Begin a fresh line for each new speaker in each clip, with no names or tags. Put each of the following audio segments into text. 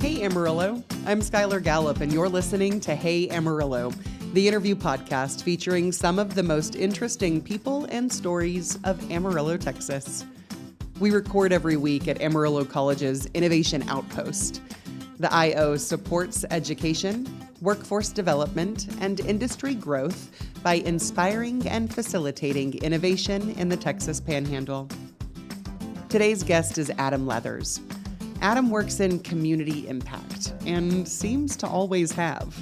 Hey Amarillo, I'm Skylar Gallup, and you're listening to Hey Amarillo, the interview podcast featuring some of the most interesting people and stories of Amarillo, Texas. We record every week at Amarillo College's Innovation Outpost. The IO supports education, workforce development, and industry growth by inspiring and facilitating innovation in the Texas Panhandle. Today's guest is Adam Leathers. Adam works in community impact and seems to always have.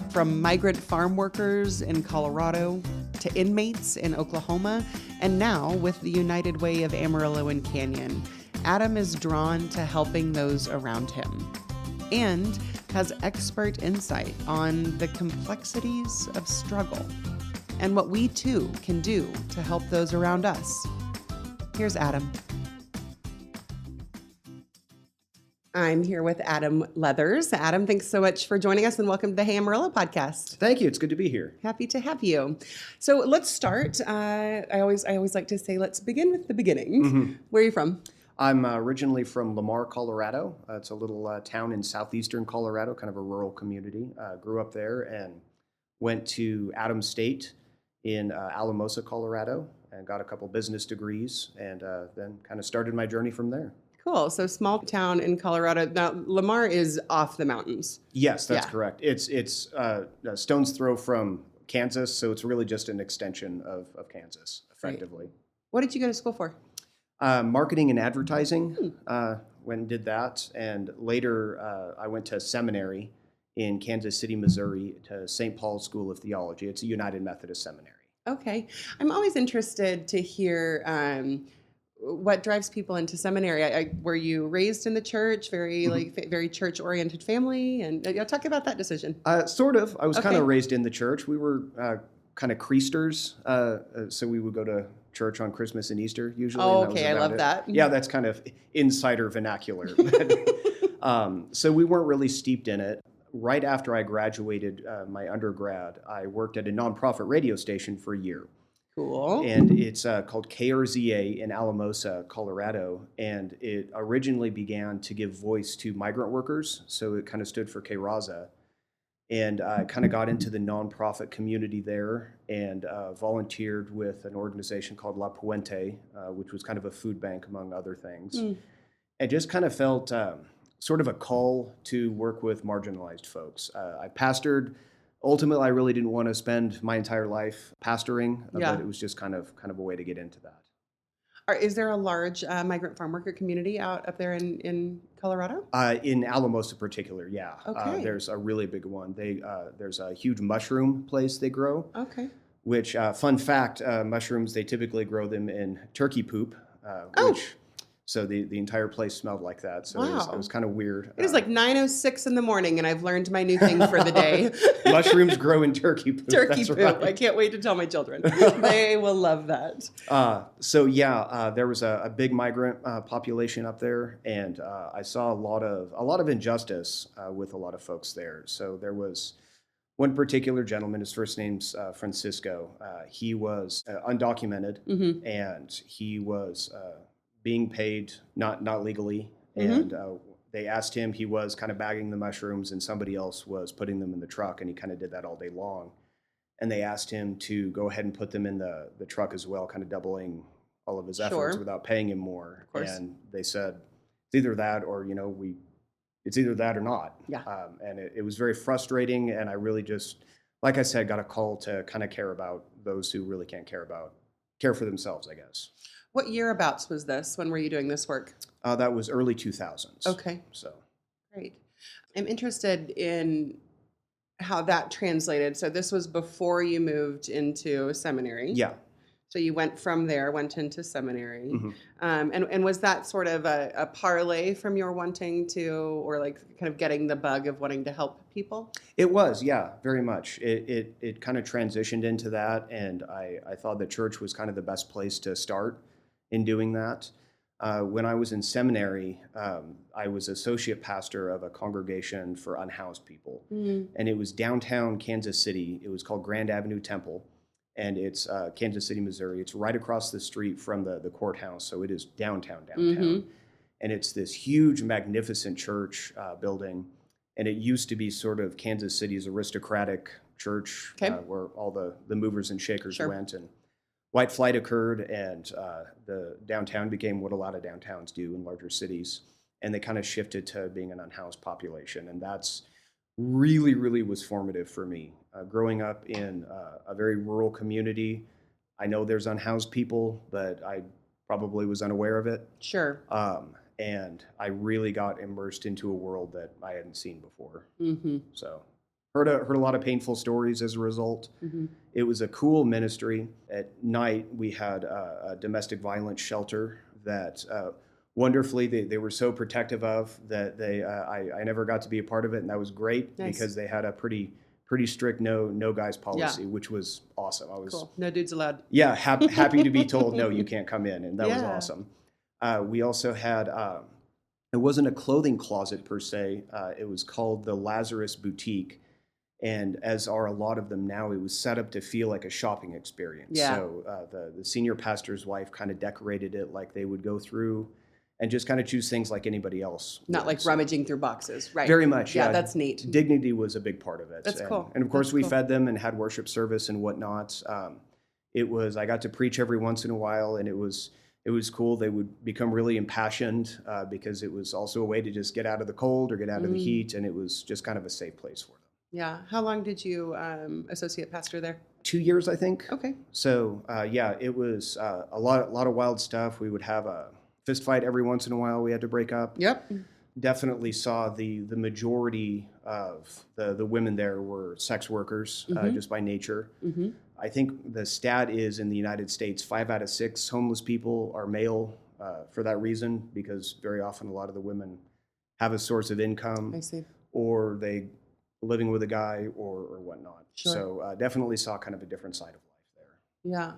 From migrant farm workers in Colorado to inmates in Oklahoma, and now with the United Way of Amarillo and Canyon, Adam is drawn to helping those around him and has expert insight on the complexities of struggle and what we too can do to help those around us. Here's Adam. I'm here with Adam Leathers. Adam, thanks so much for joining us and welcome to the Hey Amarillo podcast.
Thank you. It's good to be here.
Happy to have you. So let's start. I always like to say, let's begin with the beginning. Mm-hmm. Where are you from?
I'm originally from Lamar, Colorado. It's a little town in southeastern Colorado, kind of a rural community. Grew up there and went to Adams State in Alamosa, Colorado, and got a couple business degrees, and then kind of started my journey from there.
Cool. So small town in Colorado. Now, Lamar is off the mountains.
Yes, that's correct. It's a stone's throw from Kansas, so it's really just an extension of Kansas, effectively.
Right. What did you go to school for?
Marketing and advertising. Went and did that, and later I went to seminary in Kansas City, Missouri, to St. Paul's School of Theology. It's a United Methodist seminary. Okay.
I'm always interested to hear what drives people into seminary. Were you raised in the church, very church-oriented family? And talk about that decision.
Sort of. I was kind of raised in the church. We were kind of Creasters, so we would go to church on Christmas and Easter usually.
Oh, okay. I love that.
Yeah, that's kind of insider vernacular. So we weren't really steeped in it. Right after I graduated my undergrad, I worked at a nonprofit radio station for a year.
Cool.
And it's called KRZA in Alamosa, Colorado. And it originally began to give voice to migrant workers. So it kind of stood for KRZA. And I kind of got into the nonprofit community there and volunteered with an organization called La Puente, which was kind of a food bank, among other things. And just kind of felt sort of a call to work with marginalized folks. I pastored. Ultimately, I really didn't want to spend my entire life pastoring, but it was just kind of a way to get into that.
Is there a large migrant farm worker community up there in Colorado?
In Alamosa in particular, yeah.
Okay.
There's a really big one. There's a huge mushroom place they grow.
Okay.
Which, fun fact, mushrooms, they typically grow them in turkey poop, so the entire place smelled like that. So it was kind of weird.
It is like 9:06 in the morning, and I've learned my new thing for the day.
Mushrooms grow in turkey poop.
Turkey poop. Right. I can't wait to tell my children. They will love that.
There was a big migrant population up there, and I saw a lot of injustice with a lot of folks there. So there was one particular gentleman. His first name's Francisco. He was undocumented, and he was being paid not legally, and they asked him. He was kind of bagging the mushrooms, and somebody else was putting them in the truck, and he kind of did that all day long. And they asked him to go ahead and put them in the truck as well, kind of doubling all of his efforts without paying him more.
Of course.
And they said it's either that or it's either that or not.
Yeah.
And it was very frustrating, and I really just, like I said, got a call to kind of care about those who really can't care for themselves, I guess.
What year-abouts was this? When were you doing this work?
That was early 2000s.
Okay.
So.
Great. I'm interested in how that translated. So this was before you moved into seminary.
Yeah.
So you went into seminary. And was that sort of a parlay from your wanting to, or like kind of getting the bug of wanting to help people?
It was, yeah, very much. It kind of transitioned into that, and I thought the church was kind of the best place to start in doing that. When I was in seminary, I was associate pastor of a congregation for unhoused people. And it was downtown Kansas City. It was called Grand Avenue Temple. And it's Kansas City, Missouri. It's right across the street from the courthouse, so it is downtown. and it's this huge, magnificent church building. And it used to be sort of Kansas City's aristocratic church, where all the movers and shakers went. And white flight occurred, and the downtown became what a lot of downtowns do in larger cities. And they kind of shifted to being an unhoused population. And that's really, really was formative for me. Growing up in a very rural community, I know there's unhoused people, but I probably was unaware of it.
Sure.
And I really got immersed into a world that I hadn't seen before.
Mm-hmm.
So heard a lot of painful stories as a result. Mm-hmm. It was a cool ministry. At night, we had a domestic violence shelter that wonderfully they were so protective of that I never got to be a part of it, and that was great. Nice. Because they had a pretty strict no guys policy, which was awesome. I was
cool. No dudes allowed.
Yeah, happy to be told no, you can't come in, and that was awesome. We also had it wasn't a clothing closet per se. It was called the Lazarus Boutique. And as are a lot of them now, it was set up to feel like a shopping experience. Yeah. So the senior pastor's wife kind of decorated it like they would go through and just kind of choose things like anybody else.
Not like rummaging through boxes, right?
Very much, yeah.
That's neat.
Dignity was a big part of it.
That's cool.
And of course, we fed them and had worship service and whatnot. I got to preach every once in a while, and it was cool. They would become really impassioned because it was also a way to just get out of the cold or get out of the heat, and it was just kind of a safe place for them.
Yeah. How long did you associate pastor there?
2 years, I think.
Okay.
So it was a lot of wild stuff. We would have a fist fight every once in a while. We had to break up.
Yep.
Definitely saw the majority of the women there were sex workers, just by nature. Mm-hmm. I think the stat is in the United States, 5 out of 6 homeless people are male for that reason, because very often a lot of the women have a source of income.
I see.
Or they living with a guy or whatnot. Sure. So definitely saw kind of a different side of life there.
Yeah.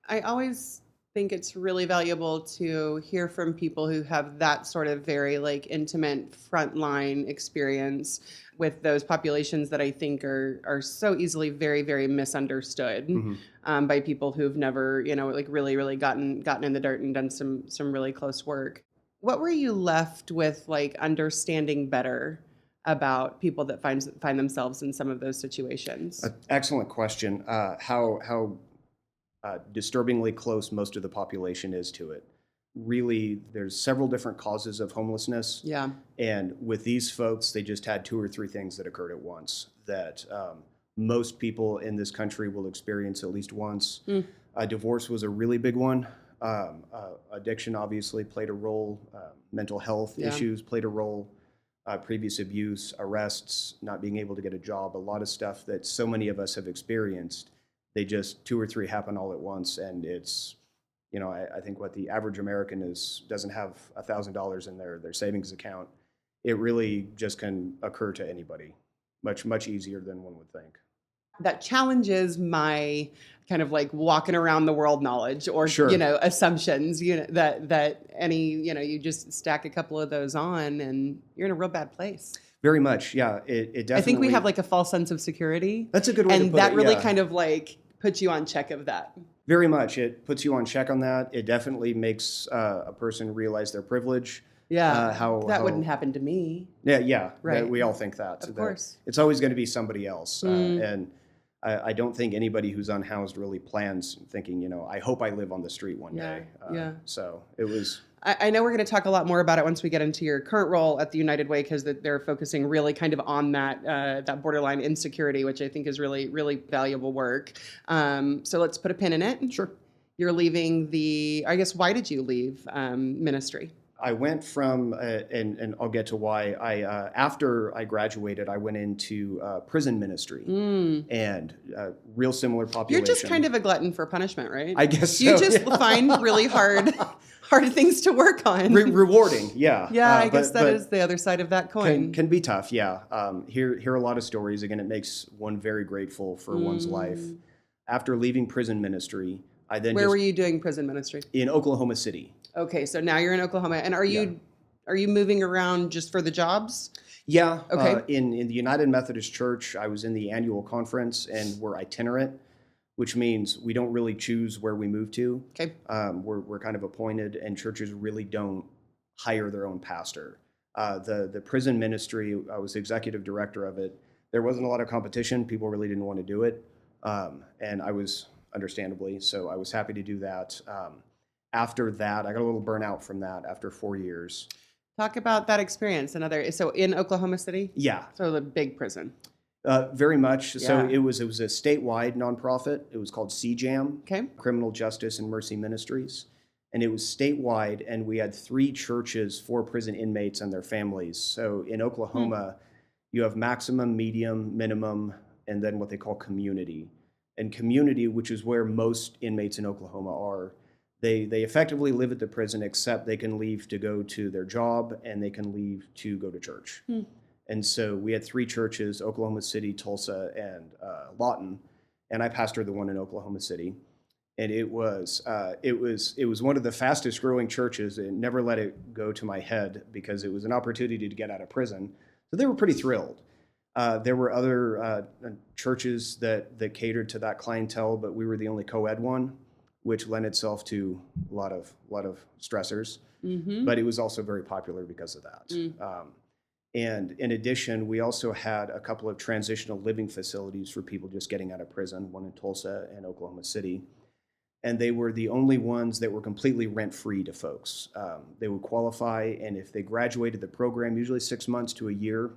I always think it's really valuable to hear from people who have that sort of very intimate frontline experience with those populations that I think are so easily very, very misunderstood by people who've never, really, really gotten in the dirt and done some really close work. What were you left with understanding better about people that find themselves in some of those situations?
Excellent question. How disturbingly close most of the population is to it. Really, there's several different causes of homelessness.
Yeah.
And with these folks, they just had 2 or 3 things that occurred at once that most people in this country will experience at least once. Divorce was a really big one. Addiction obviously played a role. Mental health issues played a role. Previous abuse, arrests, not being able to get a job, a lot of stuff that so many of us have experienced. They just 2 or 3 happen all at once, and it's, I think what the average American doesn't have $1,000 in their savings account. It really just can occur to anybody, much easier than one would think.
That challenges my kind of walking around the world knowledge or, assumptions, that any, you just stack a couple of those on and you're in a real bad place.
Very much. Yeah. It definitely.
I think we have a false sense of security.
That's a good way to put it.
And that really kind of puts you on check of that.
Very much. It puts you on check on that. It definitely makes a person realize their privilege.
Yeah. That wouldn't happen to me.
Yeah.
Right.
We all think that.
Of course.
It's always going to be somebody else. And I don't think anybody who's unhoused really plans thinking, I hope I live on the street one day. So it was.
I know we're going to talk a lot more about it once we get into your current role at the United Way, because they're focusing really kind of on that borderline insecurity, which I think is really, really valuable work. So let's put a pin in it.
Sure.
You're leaving why did you leave ministry?
I went from, and I'll get to why. After I graduated, I went into prison ministry, and real similar population.
You're just kind of a glutton for punishment, right?
I guess so.
You just find really hard things to work on.
Rewarding, yeah.
Yeah, I guess that is the other side of that coin.
Can be tough, yeah. Hear a lot of stories. Again, it makes one very grateful for one's life. After leaving prison ministry, I then
Where were you doing prison ministry?
In Oklahoma City.
Okay, so now you're in Oklahoma, and are you moving around just for the jobs?
Yeah.
Okay.
In the United Methodist Church, I was in the annual conference, and we're itinerant, which means we don't really choose where we move to.
Okay.
We're kind of appointed, and churches really don't hire their own pastor. The prison ministry, I was the executive director of it. There wasn't a lot of competition. People really didn't want to do it. And I was, understandably, so I was happy to do that. After that, I got a little burnout from that after 4 years.
Talk about that experience. So in Oklahoma City?
Yeah.
So the big prison.
Very much.
Yeah.
So it was a statewide nonprofit. It was called CJAM,
Okay.
Criminal Justice and Mercy Ministries. And it was statewide, and we had 3 churches for prison inmates and their families. So in Oklahoma, you have maximum, medium, minimum, and then what they call community. And community, which is where most inmates in Oklahoma are, they effectively live at the prison, except they can leave to go to their job and they can leave to go to church. And so we had 3 churches: Oklahoma City, Tulsa, and Lawton. And I pastored the one in Oklahoma City. And it was one of the fastest growing churches. It never let it go to my head because it was an opportunity to get out of prison. So they were pretty thrilled. There were other churches that catered to that clientele, but we were the only co-ed one, which lent itself to a lot of stressors. But it was also very popular because of that. And in addition, we also had a couple of transitional living facilities for people just getting out of prison, one in Tulsa and Oklahoma City. And they were the only ones that were completely rent-free to folks. They would qualify, and if they graduated the program, usually 6 months to a year,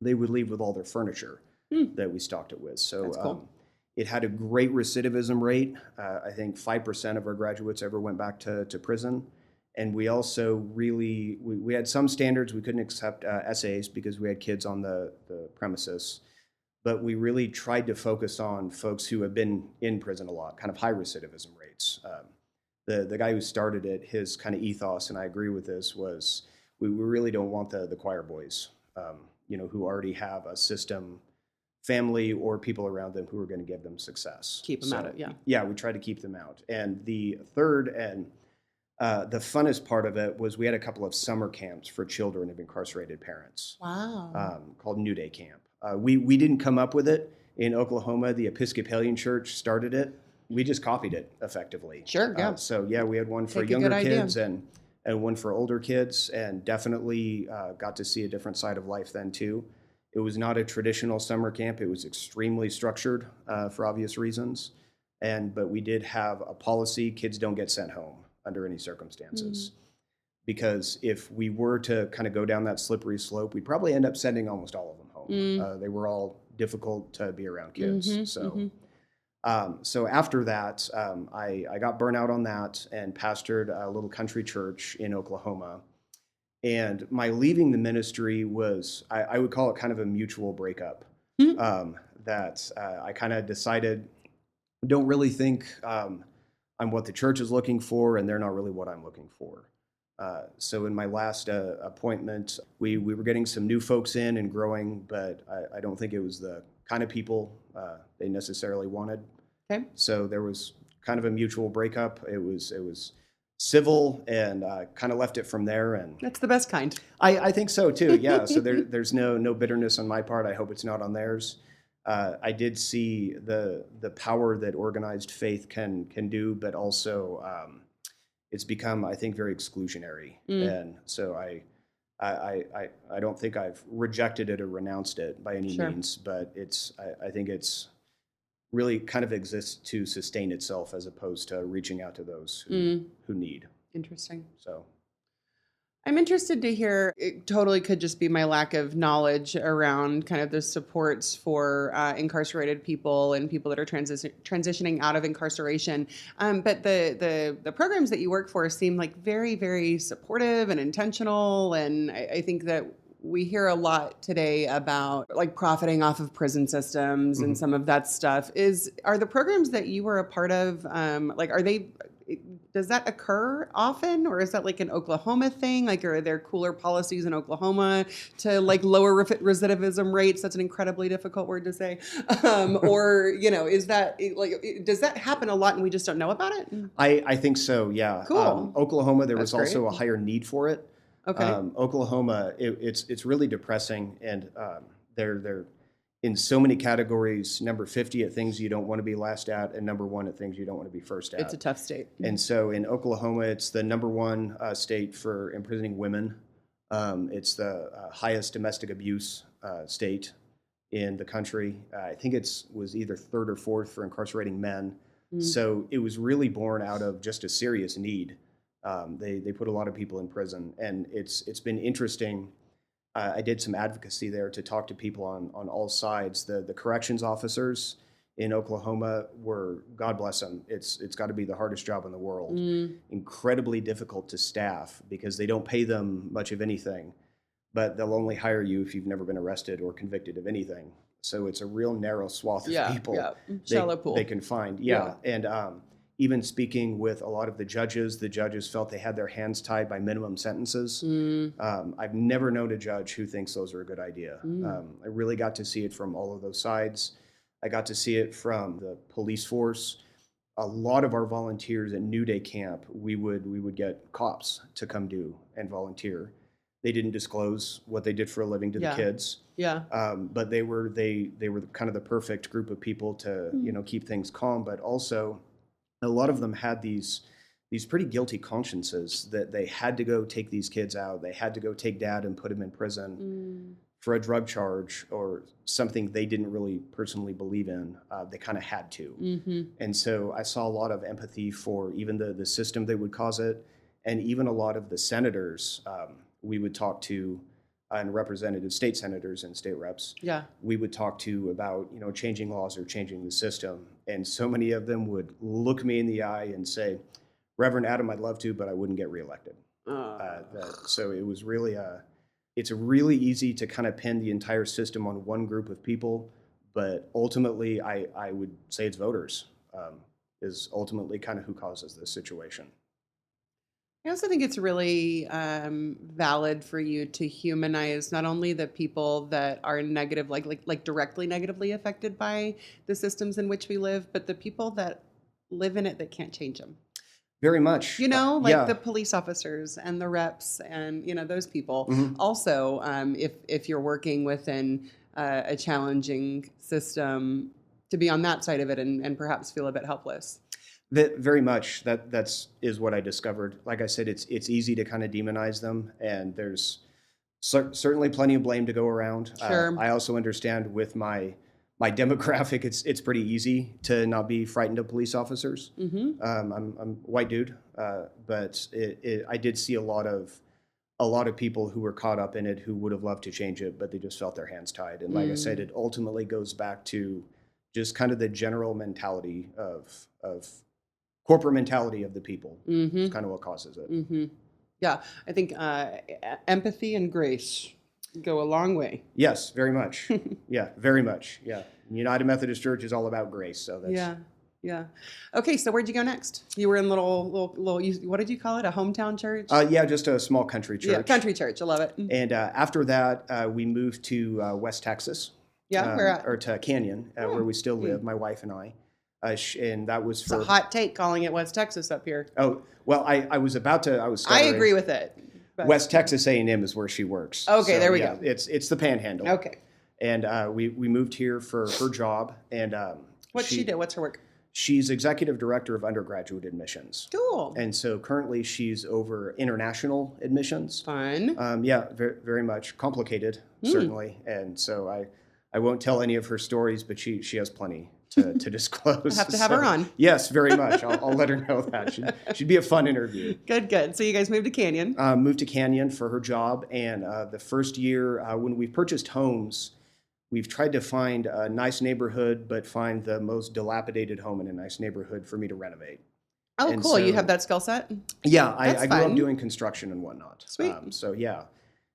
they would leave with all their furniture that we stocked it with. So
That's cool.
It had a great recidivism rate. I think 5% of our graduates ever went back to prison. And we also really, we had some standards. We couldn't accept essays because we had kids on the premises. But we really tried to focus on folks who have been in prison a lot, kind of high recidivism rates. The guy who started it, his kind of ethos, and I agree with this, was we really don't want the choir boys, who already have a system, family, or people around them who are going to give them success.
Keep them out of it, yeah.
Yeah, we try to keep them out. And the third and the funnest part of it was we had a couple of summer camps for children of incarcerated parents.
Wow.
Called New Day Camp. We didn't come up with it in Oklahoma. The Episcopalian Church started it. We just copied it effectively.
Sure, yeah.
We had one for younger kids and one for older kids, and definitely got to see a different side of life then too. It was not a traditional summer camp. It was extremely structured for obvious reasons. But we did have a policy: kids don't get sent home under any circumstances. Because if we were to kind of go down that slippery slope, we'd probably end up sending almost all of them home. They were all difficult to be around kids. So after that, I got burnt out on that and pastored a little country church in Oklahoma. And my leaving the ministry was, I would call it kind of a mutual breakup. That I kind of decided, don't really think I'm what the church is looking for, and they're not really what I'm looking for. So in my last appointment, we were getting some new folks in and growing, but I don't think it was the kind of people they necessarily wanted.
Okay.
So there was kind of a mutual breakup. It was civil, and kind of left it from there. And
That's the best kind.
I think so too. Yeah. So there's no bitterness on my part. I hope it's not on theirs. I did see the power that organized faith can do, but also it's become, I think, very exclusionary. And so I don't think I've rejected it or renounced it by any means, but I think it's really kind of exists to sustain itself as opposed to reaching out to those who need.
Interesting.
So
I'm interested to hear, it totally could just be my lack of knowledge around kind of the supports for incarcerated people and people that are transitioning out of incarceration. But the programs that you work for seem like very, very supportive and intentional. And I think that we hear a lot today about like profiting off of prison systems and some of that stuff. Are the programs that you were a part of, does that occur often, or is that like an Oklahoma thing? Like, are there cooler policies in Oklahoma to like lower recidivism rates? That's an incredibly difficult word to say. Or, is that like, does that happen a lot and we just don't know about it?
I think so. Yeah.
Cool.
Oklahoma, there
That's
was also
great.
a higher need for it.
Okay.
Oklahoma, it's really depressing, and they're in so many categories, number 50 at things you don't want to be last at, and number 1 at things you don't want to be first at.
It's a tough state.
And so in Oklahoma, it's the number 1 state for imprisoning women. It's the highest domestic abuse state in the country. I think was either 3rd or 4th for incarcerating men. So it was really born out of just a serious need. They put a lot of people in prison, and it's been interesting. I did some advocacy there to talk to people on all sides. The corrections officers in Oklahoma were, God bless them, it's got to be the hardest job in the world. Incredibly difficult to staff because they don't pay them much of anything, but they'll only hire you if you've never been arrested or convicted of anything. So it's a real narrow swath of people
Shallow pool.
they can find. And even speaking with a lot of the judges felt they had their hands tied by minimum sentences. I've never known a judge who thinks those are a good idea. I really got to see it from all of those sides. I got to see it from the police force. A lot of our volunteers at New Day Camp, we would get cops to come do and volunteer. They didn't disclose what they did for a living to the kids. But they were kind of the perfect group of people to keep things calm. But also, a lot of them had these pretty guilty consciences that they had to go take these kids out. They had to go take dad and put him in prison for a drug charge or something they didn't really personally believe in. They kind of had to. And so I saw a lot of empathy for even the system that would cause it, and even a lot of the senators we would talk to, and state senators and state reps. We would talk to about changing laws or changing the system, and so many of them would look me in the eye and say, "Reverend Adam, I'd love to, but I wouldn't get reelected." So it was really it's really easy to kind of pin the entire system on one group of people, but ultimately I would say it's voters is ultimately kind of who causes this situation.
I also think it's really valid for you to humanize not only the people that are negative, like directly negatively affected by the systems in which we live, but the people that live in it that can't change them.
Very much.
The police officers and the reps and, those people. Also, if you're working within a challenging system, to be on that side of it and perhaps feel a bit helpless.
Very much. That's what I discovered. Like I said, it's easy to kind of demonize them, and there's certainly plenty of blame to go around.
Sure.
I also understand with my demographic, it's pretty easy to not be frightened of police officers. I'm a white dude, but I did see a lot of people who were caught up in it who would have loved to change it, but they just felt their hands tied. And like I said, it ultimately goes back to just kind of the general mentality of corporate mentality of the people. It's kind of what causes it.
Yeah, I think empathy and grace go a long way.
Yes, very much. Yeah, very much. Yeah, United Methodist Church is all about grace. So that's
yeah. Okay, so where'd you go next? You were in little. What did you call it? A hometown church?
Just a small country church.
Yeah, country church. I love it.
And after that, we moved to West Texas.
Yeah, where at?
Or to Canyon, where we still live, my wife and I. And that was for...
It's a hot take calling it West Texas up here.
Oh, well, I was stuttering.
I agree with it.
But West Texas A&M is where she works.
Okay, so, there we go.
It's the Panhandle.
Okay.
And we moved here for her job. And
what's she do? What's her work?
She's executive director of undergraduate admissions.
Cool.
And so currently she's over international admissions.
Fun.
Very, very much complicated, certainly. And so I won't tell any of her stories, but she has plenty to disclose.
I have to have her on.
Yes, very much. I'll let her know that. Should be a fun interview.
Good. So you guys moved to Canyon.
Moved to Canyon for her job. And the first year when we purchased homes, we've tried to find a nice neighborhood, but find the most dilapidated home in a nice neighborhood for me to renovate.
Oh, and cool. So, you have that skill set?
Yeah, I grew up doing construction and whatnot.
Sweet.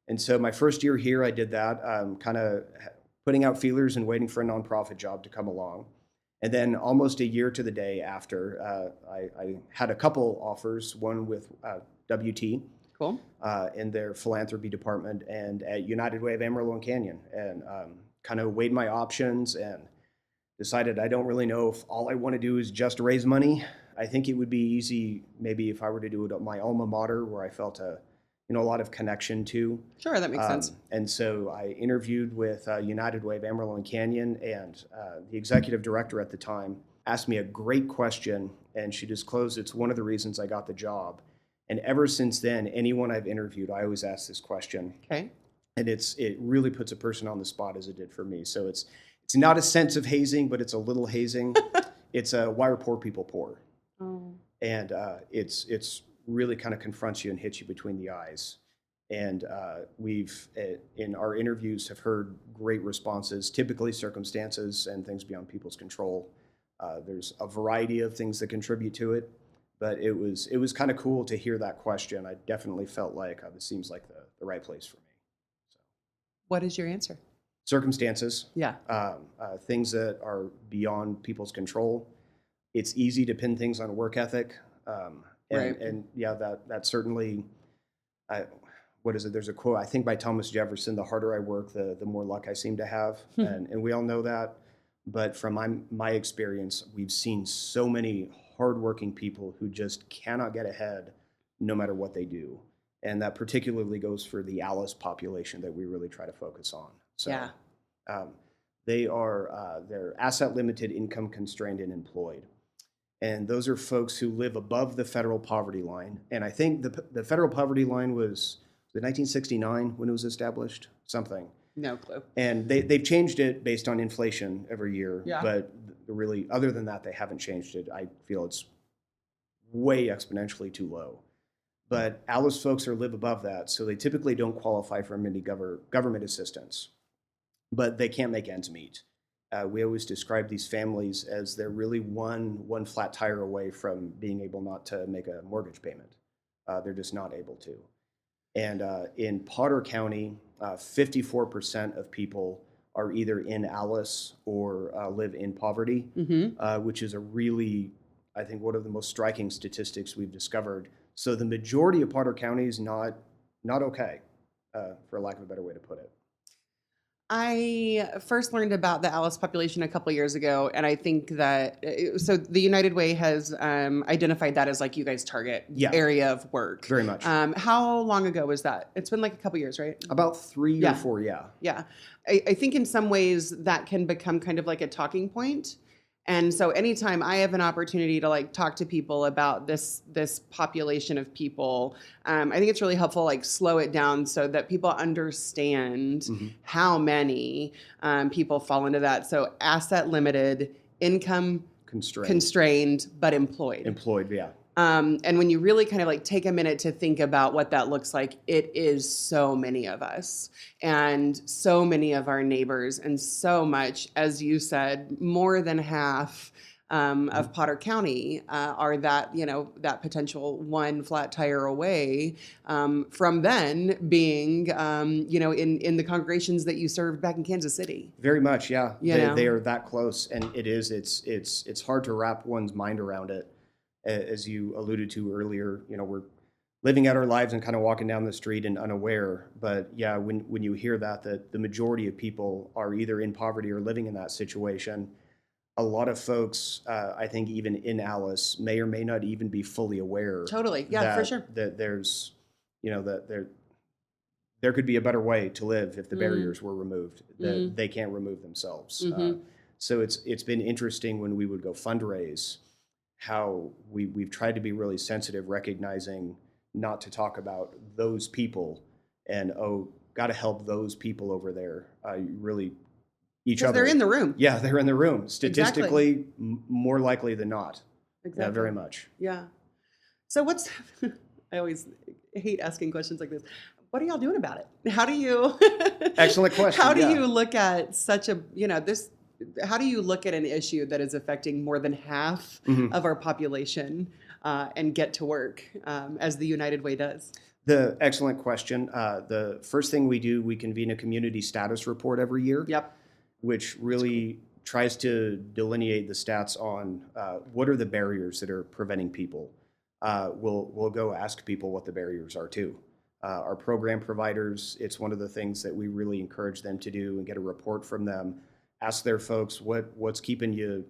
And so my first year here, I did that, kind of putting out feelers and waiting for a nonprofit job to come along. And then almost a year to the day after, I had a couple offers, one with WT.
Cool.
In their philanthropy department, and at United Way of Amarillo and Canyon, and kind of weighed my options and decided I don't really know if all I want to do is just raise money. I think it would be easy maybe if I were to do it at my alma mater, where I felt a a lot of connection to.
Sure, that makes sense.
And so I interviewed with United Way of Amarillo and Canyon, and the executive director at the time asked me a great question, and she disclosed it's one of the reasons I got the job. And ever since then, anyone I've interviewed, I always ask this question.
Okay.
And it really puts a person on the spot, as it did for me. So it's not a sense of hazing, but it's a little hazing. It's why are poor people poor?
Oh.
And it's really kind of confronts you and hits you between the eyes. And we've, in our interviews, have heard great responses, typically circumstances and things beyond people's control. There's a variety of things that contribute to it, but it was kind of cool to hear that question. I definitely felt like this seems like the right place for me. So,
What is your answer?
circumstances,
Yeah.
things that are beyond people's control. It's easy to pin things on work ethic.
Right.
And yeah, that certainly, what is it? There's a quote, I think by Thomas Jefferson, the harder I work, the more luck I seem to have. And we all know that. But from my experience, we've seen so many hardworking people who just cannot get ahead no matter what they do. And that particularly goes for the Alice population that we really try to focus on. So
Yeah.
they're asset limited, income constrained, and employed. And those are folks who live above the federal poverty line. And I think the federal poverty line was 1969 when it was established, something.
No clue.
And they've changed it based on inflation every year.
Yeah.
But really, other than that, they haven't changed it. I feel it's way exponentially too low. But Alice folks live above that, so they typically don't qualify for many government assistance. But they can't make ends meet. We always describe these families as they're really one flat tire away from being able not to make a mortgage payment. They're just not able to. And in Potter County, 54% of people are either in Alice or live in poverty, which is a really, I think, one of the most striking statistics we've discovered. So the majority of Potter County is not okay, for lack of a better way to put it.
I first learned about the Alice population a couple years ago, and I think that so the United Way has identified that as like you guys' target area of work.
Very much.
How long ago was that? It's been like a couple years, right?
About 3 or 4, yeah.
Yeah. I think in some ways that can become kind of like a talking point. And so anytime I have an opportunity to like talk to people about this population of people, I think it's really helpful, like slow it down so that people understand how many people fall into that. So asset limited, income constrained, but employed.
Employed, yeah.
And when you really kind of like take a minute to think about what that looks like, it is so many of us and so many of our neighbors, and so much, as you said, more than half of Potter County are that potential one flat tire away from then being in the congregations that you served back in Kansas City.
Very much, yeah. They are that close, and it's hard to wrap one's mind around it. As you alluded to earlier, we're living out our lives and kind of walking down the street and unaware. But yeah, when you hear that the majority of people are either in poverty or living in that situation, a lot of folks, I think even in Alice, may or may not even be fully aware.
Totally, yeah, for sure.
That there's, that there could be a better way to live if the barriers were removed. That they can't remove themselves. So it's been interesting when we would go fundraise, how we've tried to be really sensitive, recognizing not to talk about those people and, got to help those people over there. Really, each other.
They're in the room.
Yeah, they're in the room. Statistically, more likely than not.
Exactly.
Yeah, very much.
Yeah. So I always hate asking questions like this. What are y'all doing about it? How do you?
Excellent question.
How do you look at such a, this? How do you look at an issue that is affecting more than half of our population and get to work as the United Way does?
The excellent question. The first thing we do, we convene a community status report every year.
Yep.
Which really tries to delineate the stats on what are the barriers that are preventing people. We'll go ask people what the barriers are too. Our program providers, it's one of the things that we really encourage them to do and get a report from them. Ask their folks what's putting you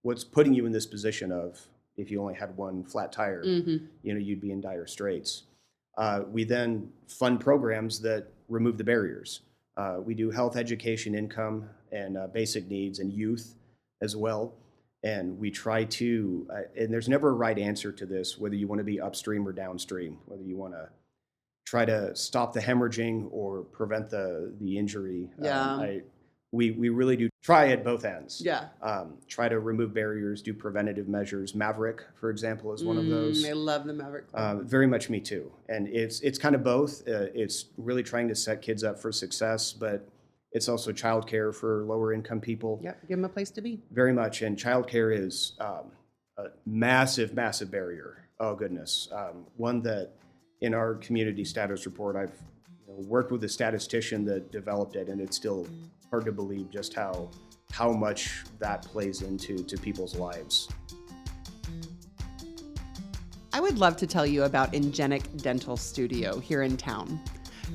in this position of, if you only had one flat tire, you'd be in dire straits. We then fund programs that remove the barriers. We do health, education, income, and basic needs, and youth as well. And we try to, and there's never a right answer to this, whether you want to be upstream or downstream, whether you want to try to stop the hemorrhaging or prevent the injury.
Yeah.
We really do try at both ends.
Yeah.
Try to remove barriers, do preventative measures. Maverick, for example, is one of those.
I love the Maverick Club.
Very much me too. And it's kind of both. It's really trying to set kids up for success, but it's also childcare for lower income people.
Yeah, give them a place to be.
Very much. And childcare is a massive, massive barrier. Oh, goodness. One that in our community status report, I've worked with a statistician that developed it, and it's still hard to believe just how much that plays into people's lives.
I would love to tell you about Ingenic Dental Studio here in town.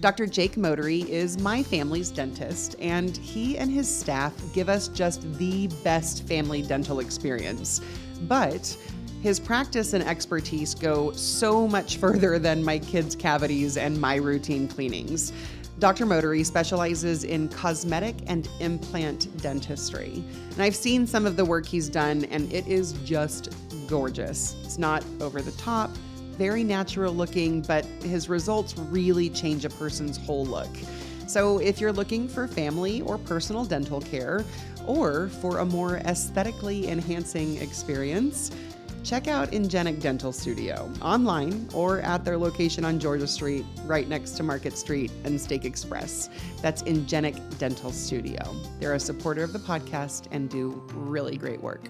Dr. Jake Motery is my family's dentist, and he and his staff give us just the best family dental experience. But his practice and expertise go so much further than my kids' cavities and my routine cleanings. Dr. Motery specializes in cosmetic and implant dentistry. And I've seen some of the work he's done, and it is just gorgeous. It's not over the top, very natural looking, but his results really change a person's whole look. So if you're looking for family or personal dental care, or for a more aesthetically enhancing experience, check out Ingenic Dental Studio online or at their location on Georgia Street, right next to Market Street and Steak Express. That's Ingenic Dental Studio. They're a supporter of the podcast and do really great work.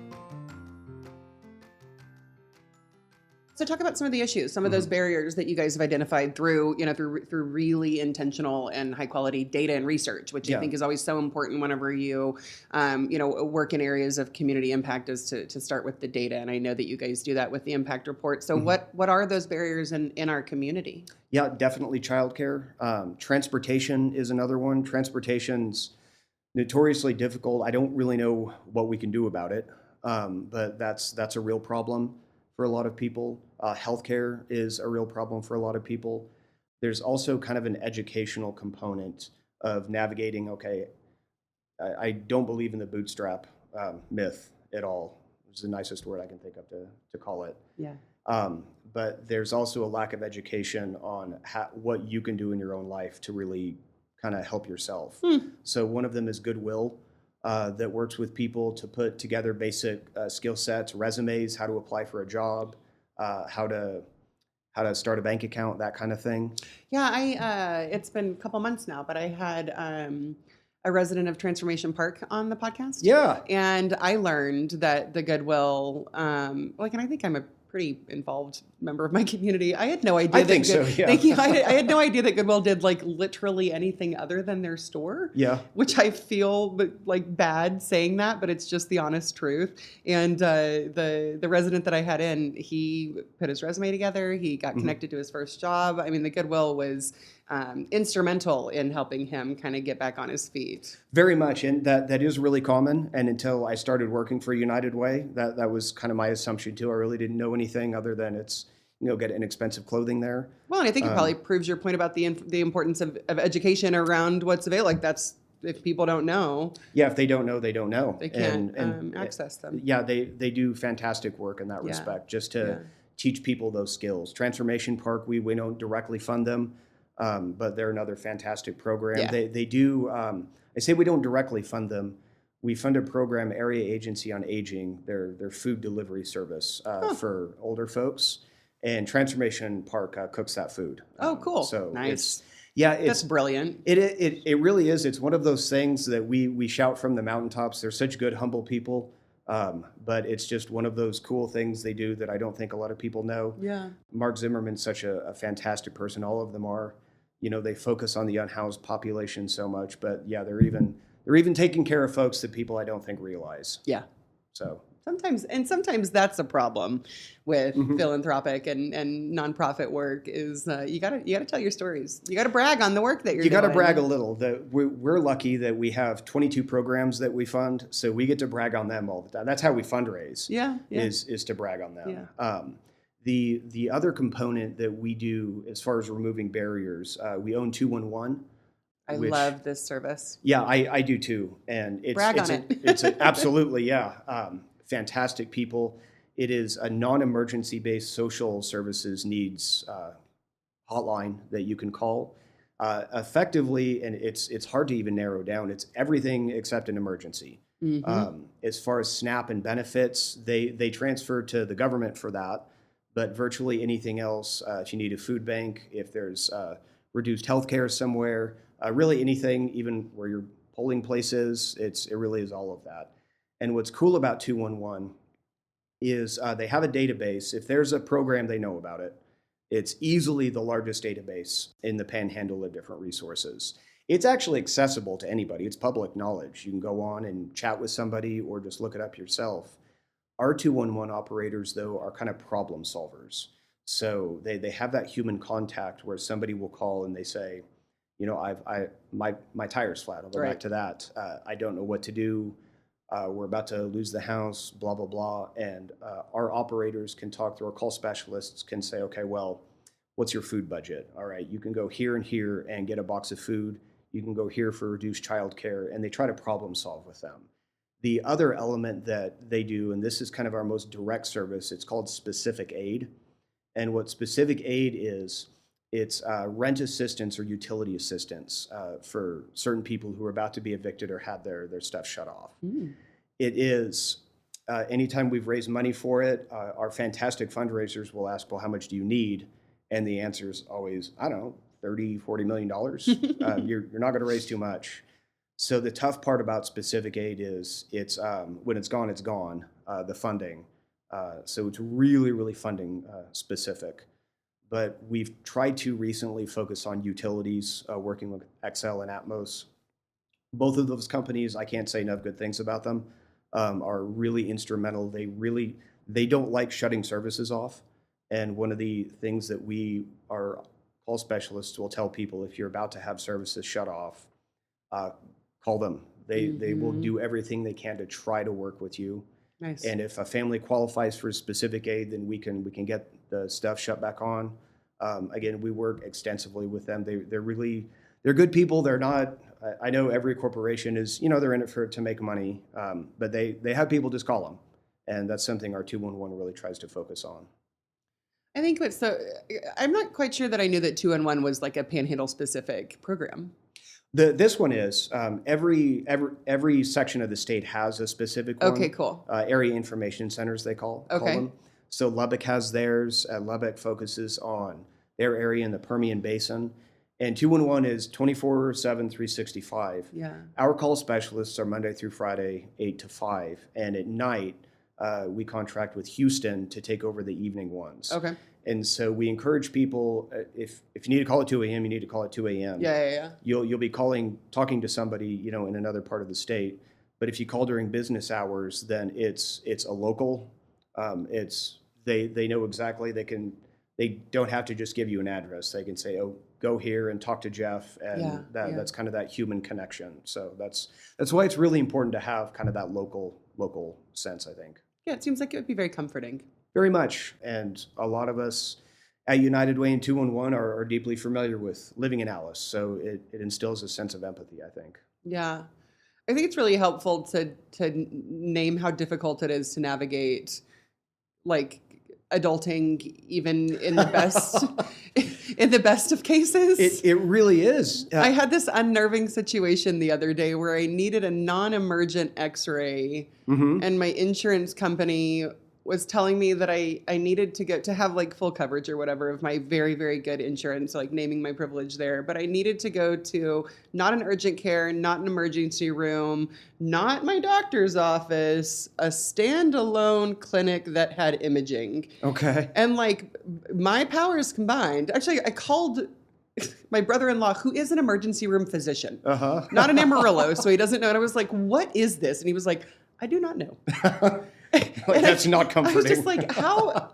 So talk about some of the issues, some of those barriers that you guys have identified through really intentional and high quality data and research, which I think is always so important whenever you, work in areas of community impact, is to start with the data. And I know that you guys do that with the impact report. So what are those barriers in our community? Yeah,
definitely childcare. Transportation is another one. Transportation's notoriously difficult. I don't really know what we can do about it, but that's a real problem for a lot of people. Healthcare is a real problem for a lot of people. There's also kind of an educational component of navigating, I don't believe in the bootstrap myth at all, which is the nicest word I can think of to call it.
Yeah.
But there's also a lack of education on what you can do in your own life to really kind of help yourself. So one of them is Goodwill. That works with people to put together basic skill sets, resumes, how to apply for a job, how to start a bank account, that kind of thing.
Yeah, it's been a couple months now, but I had a resident of Transformation Park on the podcast.
Yeah.
And I learned that the Goodwill, and I think I'm a pretty involved member of my community. I had no idea. I had no idea that Goodwill did literally anything other than their store.
Yeah.
Which I feel bad saying that, but it's just the honest truth. And the resident that I had in, he put his resume together. He got connected to his first job. I mean, the Goodwill was instrumental in helping him kind of get back on his feet.
Very much, and that is really common. And until I started working for United Way, that was kind of my assumption too. I really didn't know anything other than it's get inexpensive clothing there.
Well, and I think it probably proves your point about the importance of education around what's available. That's if people don't know.
Yeah, if they don't know, they don't know.
They can't access them.
Yeah, they do fantastic work in that respect, just to teach people those skills. Transformation Park, we don't directly fund them. But they're another fantastic program.
Yeah.
They do, I say we don't directly fund them. We fund a program, Area Agency on Aging, their food delivery service for older folks. And Transformation Park cooks that food.
Oh, cool.
So
nice.
That's
brilliant.
It really is. It's one of those things that we shout from the mountaintops. They're such good, humble people. But it's just one of those cool things they do that I don't think a lot of people know.
Yeah.
Mark Zimmerman's such a fantastic person. All of them are. They focus on the unhoused population so much, but they're even taking care of folks that people I don't think realize.
Yeah.
So
sometimes that's a problem with philanthropic and nonprofit work is you gotta tell your stories. You gotta brag on the work that you're doing.
You gotta brag a little. We're lucky that we have 22 programs that we fund, so we get to brag on them all the time. That's how we fundraise.
Yeah.
Is to brag on them.
Yeah.
The other component that we do as far as removing barriers, we own 211.
I love this service.
Yeah, I do too. And it's absolutely, yeah. Fantastic people. It is a non-emergency based social services needs hotline that you can call. Effectively, and it's hard to even narrow down. It's everything except an emergency. As far as SNAP and benefits, they transfer to the government for that. But virtually anything else, if you need a food bank, if there's reduced health care somewhere, really anything, even where your polling place is, it really is all of that. And what's cool about 211 is they have a database. If there's a program, they know about it. It's easily the largest database in the Panhandle of different resources. It's actually accessible to anybody. It's public knowledge. You can go on and chat with somebody or just look it up yourself. Our 211 operators, though, are kind of problem solvers. So they have that human contact where somebody will call and they say, you know, my tire's flat. I'll go back to that. I don't know what to do. We're about to lose the house, blah, blah, blah. And our operators can talk through our call specialists, can say, okay, well, what's your food budget? All right, you can go here and here and get a box of food. You can go here for reduced childcare. And they try to problem solve with them. The other element that they do, and this is kind of our most direct service, it's called specific aid. And what specific aid is, it's rent assistance or utility assistance for certain people who are about to be evicted or had their stuff shut off. It is, anytime we've raised money for it, our fantastic fundraisers will ask, well, how much do you need? And the answer is always, I don't know, $30-40 million. You're not going to raise too much. So the tough part about specific aid is it's when it's gone, the funding. So it's really, really funding specific. But we've tried to recently focus on utilities, working with Excel and Atmos. Both of those companies, I can't say enough good things about them, are really instrumental. They don't like shutting services off. And one of the things that our call specialists will tell people, if you're about to have services shut off, call them. They will do everything they can to try to work with you.
Nice.
And if a family qualifies for specific aid, then we can get the stuff shut back on. Again, we work extensively with them. They're good people. They're not. I know every corporation is, they're in it to make money, but they have people just call them, and that's something our 211 really tries to focus on.
I think I'm not quite sure that I knew that 211 was like a Panhandle specific program.
This one is every section of the state has a specific one.
Okay, cool.
Area information centers they call them. So Lubbock has theirs. Lubbock focuses on their area in the Permian Basin, and 211 is 24/7, 365.
Yeah.
Our call specialists are Monday through Friday, 8 to 5, and at night we contract with Houston to take over the evening ones.
Okay.
And so we encourage people, if you need to call at 2 a.m., you need to call at 2 a.m.
Yeah.
You'll be talking to somebody, in another part of the state. But if you call during business hours, then it's a local. They know exactly. They don't have to just give you an address. They can say, oh, go here and talk to Jeff, and that's kind of that human connection. So that's why it's really important to have kind of that local sense, I think.
Yeah, it seems like it would be very comforting. Very
much. And a lot of us at United Way and 211 are deeply familiar with living in Alice. So it instills a sense of empathy, I think.
Yeah. I think it's really helpful to name how difficult it is to navigate, like, adulting, even in the best in the best of cases.
It really is.
I had this unnerving situation the other day where I needed a non-emergent x-ray, and my insurance company was telling me that I needed to go to have like full coverage or whatever of my very, very good insurance, like naming my privilege there. But I needed to go to not an urgent care, not an emergency room, not my doctor's office, a standalone clinic that had imaging.
Okay.
And like my powers combined, actually I called my brother-in-law, who is an emergency room physician, not in Amarillo, so he doesn't know. And I was like, what is this? And he was like, I do not know.
That's not comforting.
I was just like, how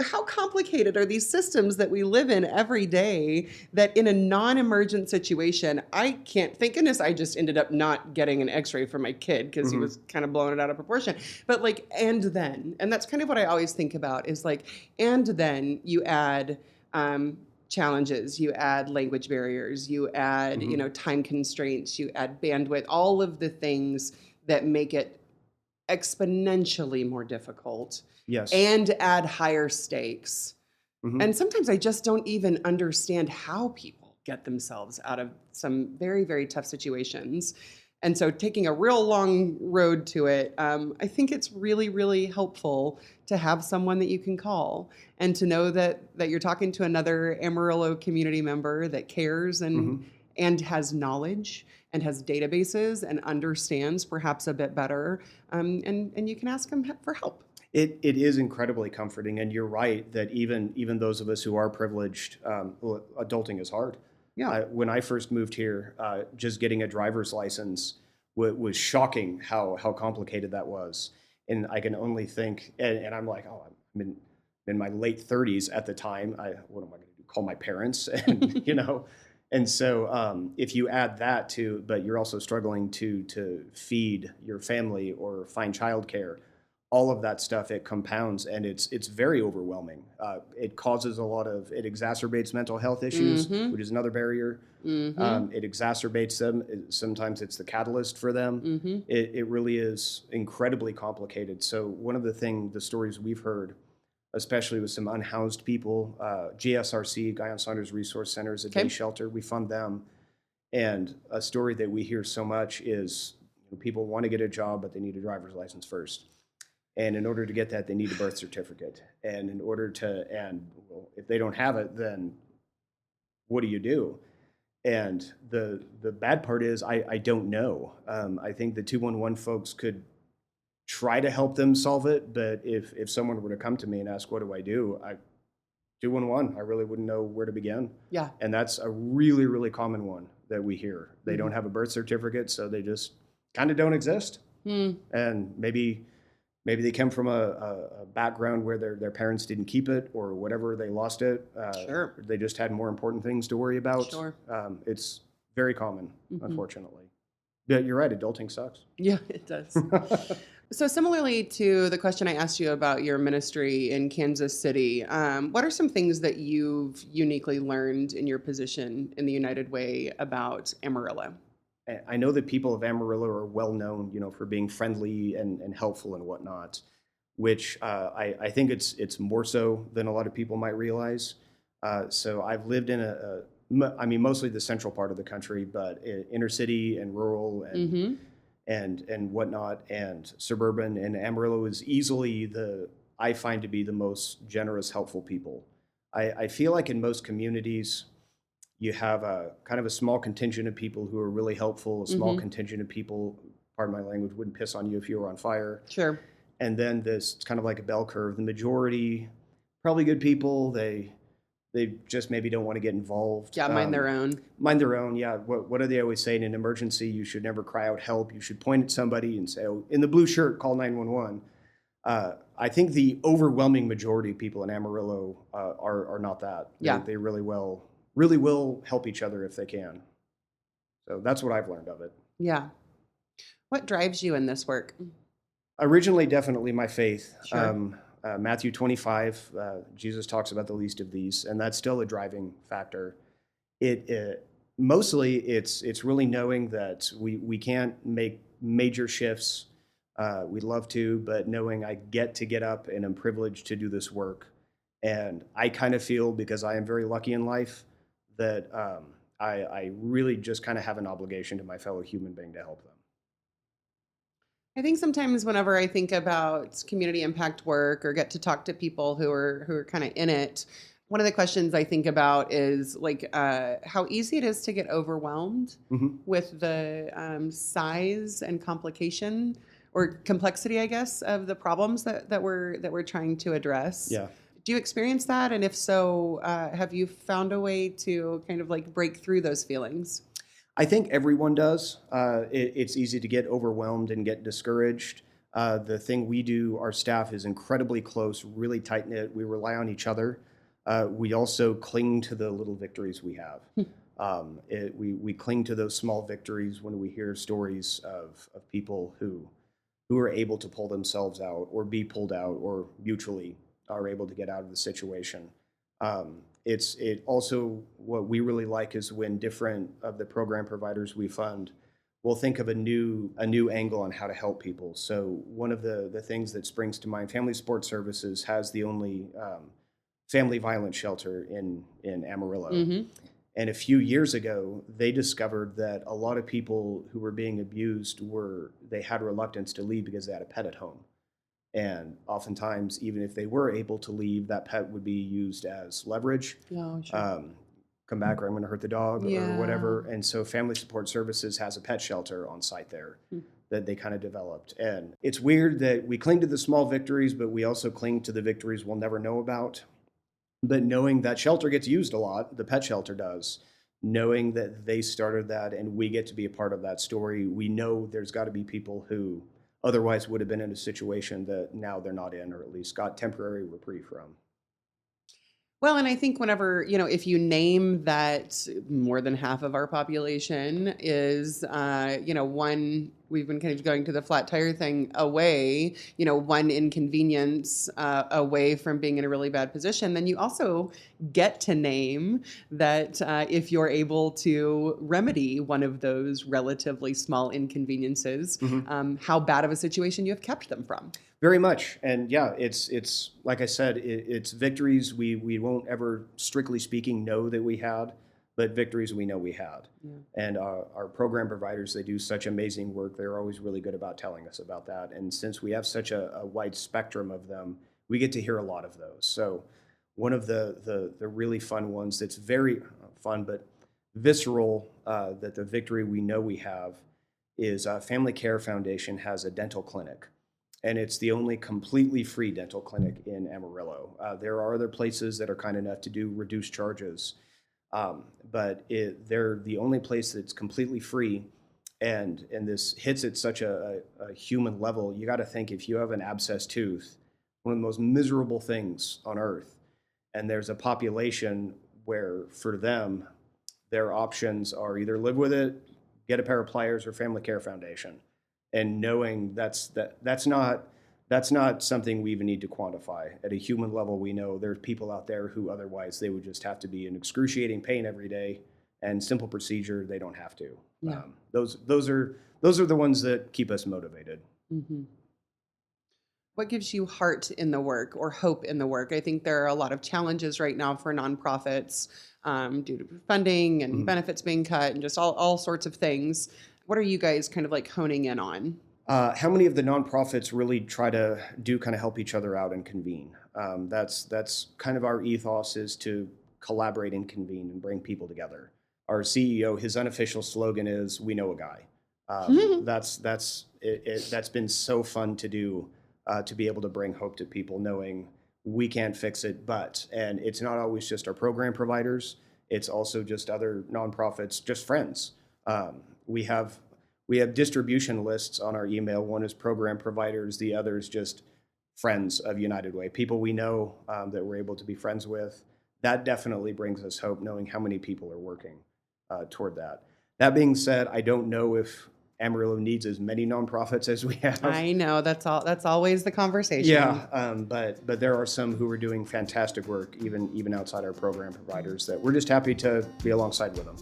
how complicated are these systems that we live in every day that in a non-emergent situation, I can't, thank goodness I just ended up not getting an x-ray for my kid because he was kind of blowing it out of proportion. But like, and that's kind of what I always think about is like, and then you add challenges, you add language barriers, you add, time constraints, you add bandwidth, all of the things that make it exponentially more difficult.
Yes.
And add higher stakes. And sometimes I just don't even understand how people get themselves out of some very, very tough situations. And so taking a real long road to it, I think it's really, really helpful to have someone that you can call and to know that you're talking to another Amarillo community member that cares and has knowledge and has databases and understands perhaps a bit better. And you can ask them for help.
It is incredibly comforting, and you're right that even those of us who are privileged, adulting is hard.
Yeah.
When I first moved here, just getting a driver's license was shocking how complicated that was. And I can only think, and I'm like, oh, I'm in my late 30s at the time. What am I going to do? Call my parents, and And so if you add that to, but you're also struggling to feed your family or find childcare, all of that stuff, it compounds, and it's very overwhelming. It causes it exacerbates mental health issues, which is another barrier. It exacerbates them. Sometimes it's the catalyst for them. It really is incredibly complicated. So one of the stories we've heard, especially with some unhoused people, GSRC, Guy on Saunders Resource Center, is a day shelter. We fund them. And a story that we hear so much is people want to get a job, but they need a driver's license first. And in order to get that, they need a birth certificate. And if they don't have it, then what do you do? And the bad part is I don't know. I think the 211 folks could try to help them solve it, but if someone were to come to me and ask, what do I do? 211, I really wouldn't know where to begin.
Yeah.
And that's a really, really common one that we hear. They don't have a birth certificate, so they just kind of don't exist. And maybe they come from a background where their parents didn't keep it or whatever, they lost it.
Sure.
They just had more important things to worry about.
Sure.
It's very common, unfortunately. But you're right, adulting sucks.
Yeah, it does. So similarly to the question I asked you about your ministry in Kansas City, what are some things that you've uniquely learned in your position in the United Way about Amarillo?
I know that people of Amarillo are well known, for being friendly and helpful and whatnot, which I think it's more so than a lot of people might realize. So I've lived in mostly the central part of the country, but inner city and rural and whatnot, and suburban, and Amarillo is easily I find to be the most generous, helpful people. I feel like in most communities, you have a kind of a small contingent of people who are really helpful, a small contingent of people, pardon my language, wouldn't piss on you if you were on fire.
Sure.
And then this kind of like a bell curve. The majority, probably good people, they just maybe don't want to get involved.
Yeah, mind their own.
Mind their own, yeah. What do they always say? In an emergency, you should never cry out help. You should point at somebody and say, oh, in the blue shirt, call 911. I think the overwhelming majority of people in Amarillo are not that. They really will help each other if they can. So that's what I've learned of it.
Yeah. What drives you in this work?
Originally, definitely my faith.
Sure.
Matthew 25, Jesus talks about the least of these, and that's still a driving factor. Mostly it's really knowing that we can't make major shifts. We'd love to, but knowing I get to get up and I'm privileged to do this work. And I kind of feel, because I am very lucky in life, that I really just kind of have an obligation to my fellow human being to help them.
I think sometimes whenever I think about community impact work or get to talk to people who are kind of in it, one of the questions I think about is like how easy it is to get overwhelmed with the size and complication or complexity, I guess, of the problems that we're trying to address.
Yeah.
Do you experience that? And if so, have you found a way to kind of like break through those feelings?
I think everyone does. It's easy to get overwhelmed and get discouraged. The thing we do, our staff is incredibly close, really tight knit. We rely on each other. We also cling to the little victories we have. We cling to those small victories when we hear stories of people who are able to pull themselves out or be pulled out or mutually are able to get out of the situation. It also, what we really like is when different of the program providers we fund will think of a new angle on how to help people. So one of the things that springs to mind, Family Support Services has the only family violence shelter in Amarillo.
Mm-hmm.
And a few years ago, they discovered that a lot of people who were being abused they had reluctance to leave because they had a pet at home. And oftentimes, even if they were able to leave, that pet would be used as leverage.
Oh, sure.
Come back or I'm going to hurt the dog
Yeah.
or whatever. And so Family Support Services has a pet shelter on site there that they kind of developed. And it's weird that we cling to the small victories, but we also cling to the victories we'll never know about. But knowing that shelter gets used a lot, the pet shelter does, knowing that they started that and we get to be a part of that story, we know there's got to be people who otherwise would have been in a situation that now they're not in, or at least got temporary reprieve from.
Well, and I think whenever, if you name that more than half of our population is, one, we've been kind of going to the flat tire thing away, one inconvenience away from being in a really bad position, then you also get to name that if you're able to remedy one of those relatively small inconveniences, how bad of a situation you have kept them from.
Very much. And yeah, it's like I said, it's victories we won't ever, strictly speaking, know that we had, but victories we know we had. Yeah. And our program providers, they do such amazing work. They're always really good about telling us about that. And since we have such a wide spectrum of them, we get to hear a lot of those. So one of the really fun ones that's very fun but visceral, that the victory we know we have is Family Care Foundation has a dental clinic. And it's the only completely free dental clinic in Amarillo. There are other places that are kind enough to do reduced charges, but they're the only place that's completely free. And this hits at such a human level. You got to think, if you have an abscessed tooth, one of the most miserable things on earth, and there's a population where for them, their options are either live with it, get a pair of pliers, or Family Care Foundation. And knowing that's not something we even need to quantify. At a human level, we know there's people out there who otherwise they would just have to be in excruciating pain every day, and simple procedure, they don't have to. Yeah. Those are the ones that keep us motivated.
Mm-hmm. What gives you heart in the work or hope in the work? I think there are a lot of challenges right now for nonprofits due to funding and benefits being cut and just all sorts of things. What are you guys kind of like honing in on?
How many of the nonprofits really try to kind of help each other out and convene? That's kind of our ethos, is to collaborate and convene and bring people together. Our CEO, his unofficial slogan is "We know a guy." That's been so fun to do, to be able to bring hope to people, knowing we can't fix it, and it's not always just our program providers. It's also just other nonprofits, just friends. We have distribution lists on our email. One is program providers. The other is just friends of United Way, people we know that we're able to be friends with. That definitely brings us hope, knowing how many people are working toward that. That being said, I don't know if Amarillo needs as many nonprofits as we have.
I know, that's always the conversation.
Yeah, but there are some who are doing fantastic work, even outside our program providers, that we're just happy to be alongside with them.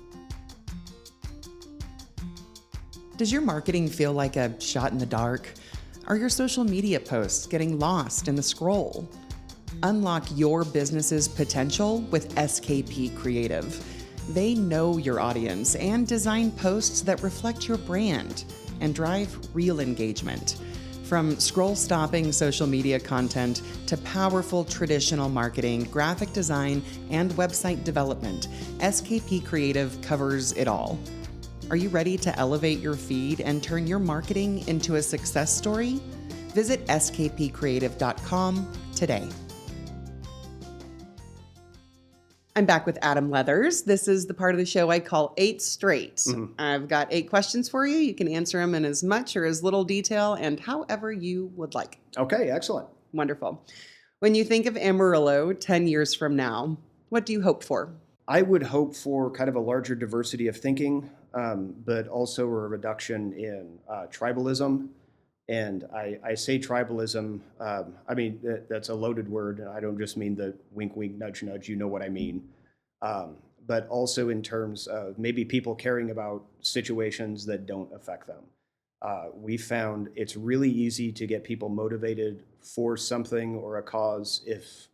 Does your marketing feel like a shot in the dark? Are your social media posts getting lost in the scroll? Unlock your business's potential with SKP Creative. They know your audience and design posts that reflect your brand and drive real engagement. From scroll-stopping social media content to powerful traditional marketing, graphic design, and website development, SKP Creative covers it all. Are you ready to elevate your feed and turn your marketing into a success story? Visit skpcreative.com today. I'm back with Adam Leathers. This is the part of the show I call 8 Straight.
Mhm.
I've got 8 questions for you. You can answer them in as much or as little detail and however you would like.
Okay, excellent.
Wonderful. When you think of Amarillo 10 years from now, what do you hope for?
I would hope for kind of a larger diversity of thinking, but also a reduction in tribalism. And I say tribalism, I mean, that's a loaded word. I don't just mean the wink, wink, nudge, nudge, you know what I mean. But also in terms of maybe people caring about situations that don't affect them. We found it's really easy to get people motivated for something or a cause if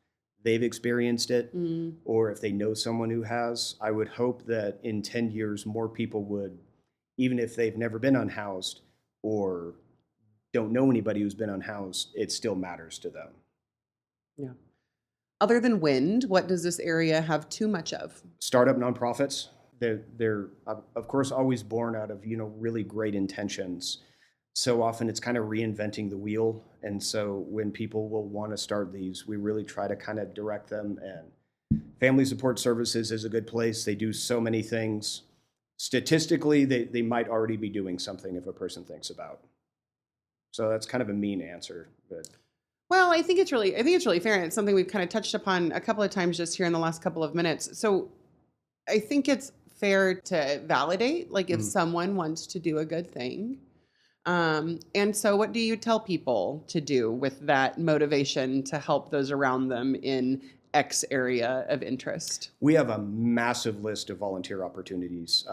they've experienced it or if they know someone who has. I would hope that in 10 years, more people would, even if they've never been unhoused or don't know anybody who's been unhoused, it still matters to them.
Yeah. Other than wind, what does this area have too much of?
Startup nonprofits, they're of course always born out of, really great intentions. So often it's kind of reinventing the wheel. And so when people will want to start these, we really try to kind of direct them. And Family Support Services is a good place. They do so many things. Statistically, they might already be doing something if a person thinks about. So that's kind of a mean answer, but
Well, I think it's really fair, and it's something we've kind of touched upon a couple of times just here in the last couple of minutes. So I think it's fair to validate, like if someone wants to do a good thing. And so what do you tell people to do with that motivation to help those around them in X area of interest?
we have a massive list of volunteer opportunities,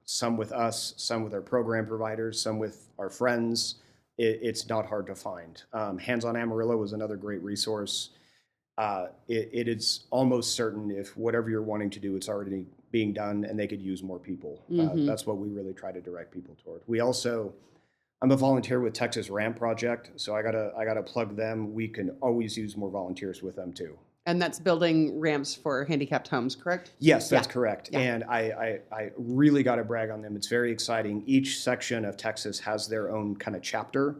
some with us, some with our program providers, some with our friends. It's not hard to find. Hands on Amarillo is another great resource. It is almost certain if whatever you're wanting to do, it's already being done and they could use more people. That's what we really try to direct people toward. I'm a volunteer with Texas Ramp Project, so I gotta plug them. We can always use more volunteers with them too.
And that's building ramps for handicapped homes, correct?
Yes, that's
Yeah.
correct.
Yeah.
And I really got to brag on them. It's very exciting. Each section of Texas has their own kind of chapter.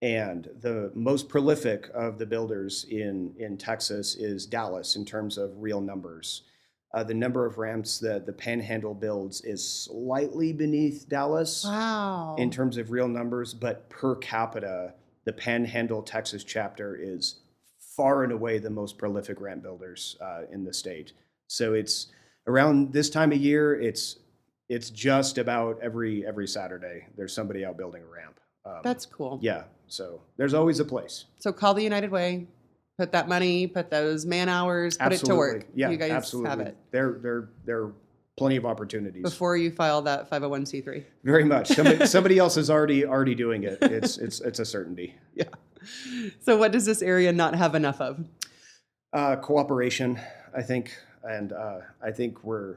And the most prolific of the builders in Texas is Dallas in terms of real numbers. The number of ramps that the Panhandle builds is slightly beneath Dallas
Wow.
in terms of real numbers, but per capita, the Panhandle Texas chapter is far and away the most prolific ramp builders in the state. So it's around this time of year, it's just about every Saturday there's somebody out building a ramp.
That's cool.
Yeah, so there's always a place.
So call the United Way, put that money, put those man hours, put it to work.
Yeah,
You guys
absolutely.
have it
There are plenty of opportunities.
before you file that 501c3.
Very much. Somebody else is already doing it. It's a certainty.
Yeah. So what does this area not have enough of?
Cooperation, I think, and I think we're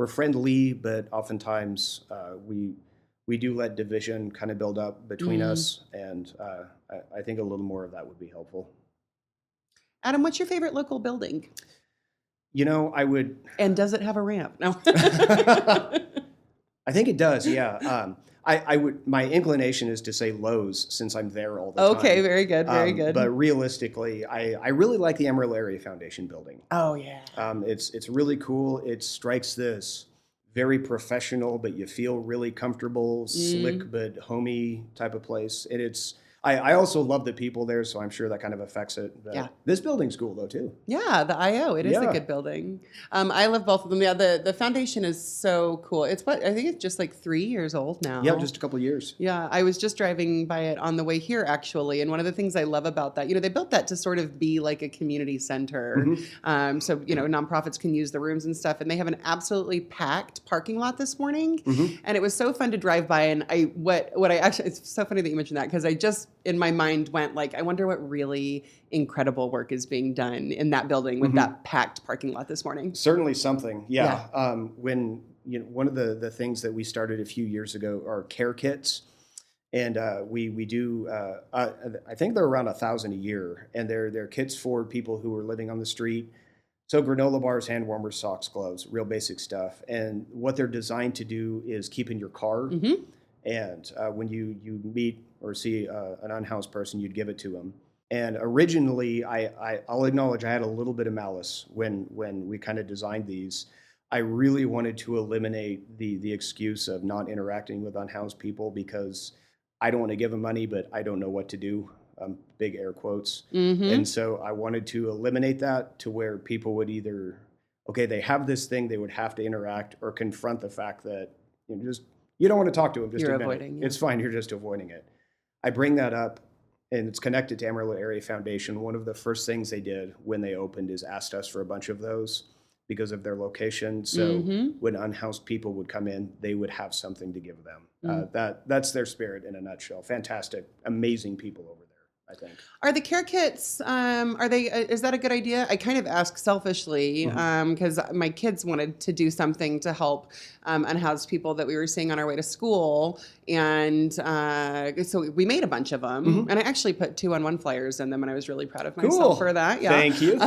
friendly, but oftentimes we do let division kind of build up between us, and I think a little more of that would be helpful.
Adam, what's your favorite local building?
I would.
And does it have a ramp? No.
I think it does. Yeah. I would. My inclination is to say Lowe's since I'm there all the time.
Okay, very good, very good.
But realistically, I really like the Amarillo Area Foundation building.
Oh yeah.
It's really cool. It strikes this very professional, but you feel really comfortable, slick but homey type of place. And I also love the people there, so I'm sure that kind of affects it. But
Yeah.
This building's cool though too.
Yeah, the IO. It is a
Yeah.
good building. I love both of them. Yeah, the foundation is so cool. I think it's just like 3 years old now.
Yeah, just a couple of years.
Yeah, I was just driving by it on the way here, actually. And one of the things I love about that, they built that to sort of be like a community center. So, nonprofits can use the rooms and stuff. And they have an absolutely packed parking lot this morning. And it was so fun to drive by. And it's so funny that you mentioned that because I just, in my mind, went like, I wonder what really incredible work is being done in that building with that packed parking lot this morning.
Certainly something. Yeah. When one of the things that we started a few years ago are care kits, and we do. I think they're around 1,000 a year, and they're kits for people who are living on the street. So granola bars, hand warmers, socks, gloves, real basic stuff. And what they're designed to do is keep in your car. And when you meet or see an unhoused person, you'd give it to them. And originally, I'll acknowledge I had a little bit of malice when we kind of designed these. I really wanted to eliminate the excuse of not interacting with unhoused people because I don't want to give them money, but I don't know what to do. Big air quotes. And so I wanted to eliminate that to where people would either, okay, they have this thing, they would have to interact or confront the fact that you don't want to talk to them. Just
you're
admit
avoiding
it.
it.
It's fine. You're just avoiding it. I bring that up, and it's connected to Amarillo Area Foundation. One of the first things they did when they opened is asked us for a bunch of those because of their location. So when unhoused people would come in, they would have something to give them. That's their spirit in a nutshell. Fantastic, amazing people over there, I think.
Are the care kits, is that a good idea? I kind of ask selfishly because my kids wanted to do something to help unhoused people that we were seeing on our way to school. And so we made a bunch of them. And I actually put 2-on-1 flyers in them, and I was really proud of myself for that. Yeah.
Thank you.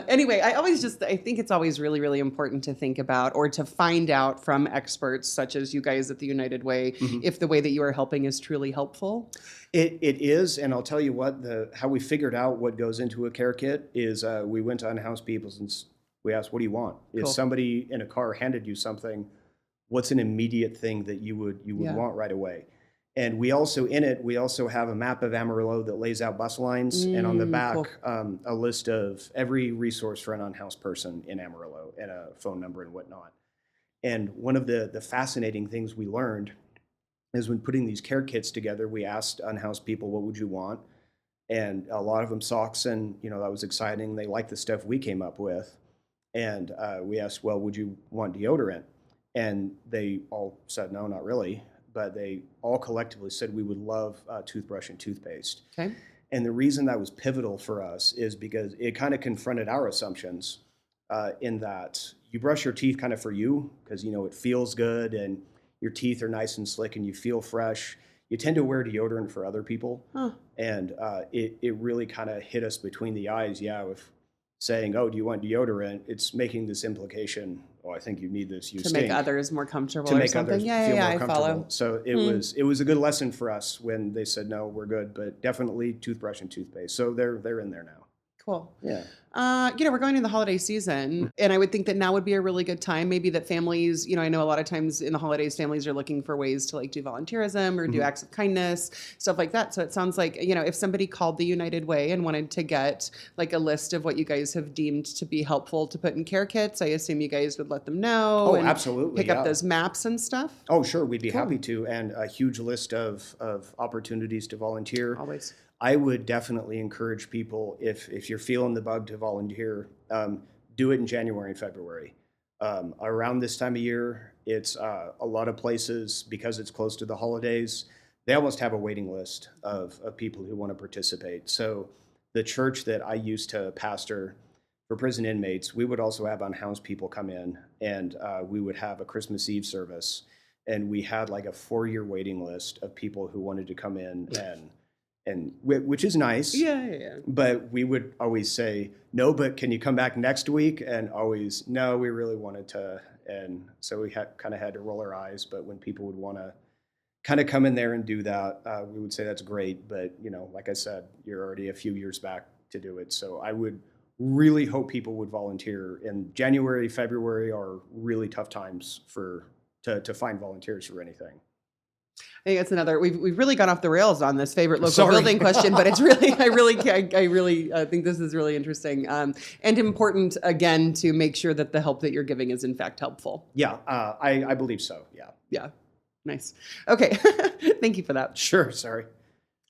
Anyway, I think it's always really, really important to think about or to find out from experts such as you guys at the United Way if the way that you are helping is truly helpful.
It is, and I'll tell you what, how we figured out what goes into a care kit is we went to unhoused people and we asked, what do you want? Cool. If somebody in a car handed you something, what's an immediate thing that you would want right away? And we also have a map of Amarillo that lays out bus lines, and on the back, a list of every resource for an unhoused person in Amarillo and a phone number and whatnot. And one of the fascinating things we learned is when putting these care kits together, we asked unhoused people, what would you want? And a lot of them socks, and that was exciting. They liked the stuff we came up with. And we asked, well, would you want deodorant? And they all said, no, not really. But they all collectively said we would love toothbrush and toothpaste. Okay. And the reason that was pivotal for us is because it kind of confronted our assumptions in that you brush your teeth kind of for you because, it feels good and your teeth are nice and slick and you feel fresh. You tend to wear deodorant for other people. And it really kind of hit us between the eyes. Yeah, with saying, oh, do you want deodorant? It's making this implication, oh, I think you need this. You
to
stink.
Make others more comfortable
to
or
make
something.
Others
yeah,
feel more
I
comfortable.
follow.
So it was a good lesson for us when they said, no, we're good, but definitely toothbrush and toothpaste. So they're in there now.
Cool.
Yeah.
We're going into the holiday season, and I would think that now would be a really good time. Maybe that families, I know a lot of times in the holidays, families are looking for ways to do volunteerism or do acts of kindness, stuff like that. So it sounds like, if somebody called the United Way and wanted to get a list of what you guys have deemed to be helpful to put in care kits, I assume you guys would let them know.
Oh,
and
absolutely.
Pick up those maps and stuff.
Oh, sure. We'd be happy to. And a huge list of opportunities to volunteer.
Always.
I would definitely encourage people, if you're feeling the bug to volunteer, do it in January and February. Around this time of year, it's a lot of places, because it's close to the holidays, they almost have a waiting list of people who want to participate. So the church that I used to pastor for prison inmates, we would also have unhoused people come in, and we would have a Christmas Eve service. And we had a 4-year waiting list of people who wanted to come in and which is nice. Yeah. But we would always say, no, but can you come back next week? And always, no, we really wanted to. And so we kind of had to roll our eyes. But when people would want to kind of come in there and do that, we would say that's great. But, like I said, you're already a few years back to do it. So I would really hope people would volunteer. In January, February are really tough times to find volunteers for anything.
I think that's another. We've really gone off the rails on this favorite local building question, but it's really, I really think this is really interesting and important again to make sure that the help that you're giving is in fact helpful.
Yeah, I believe so. Yeah.
Yeah, nice. Okay, thank you for that.
Sure. Sorry.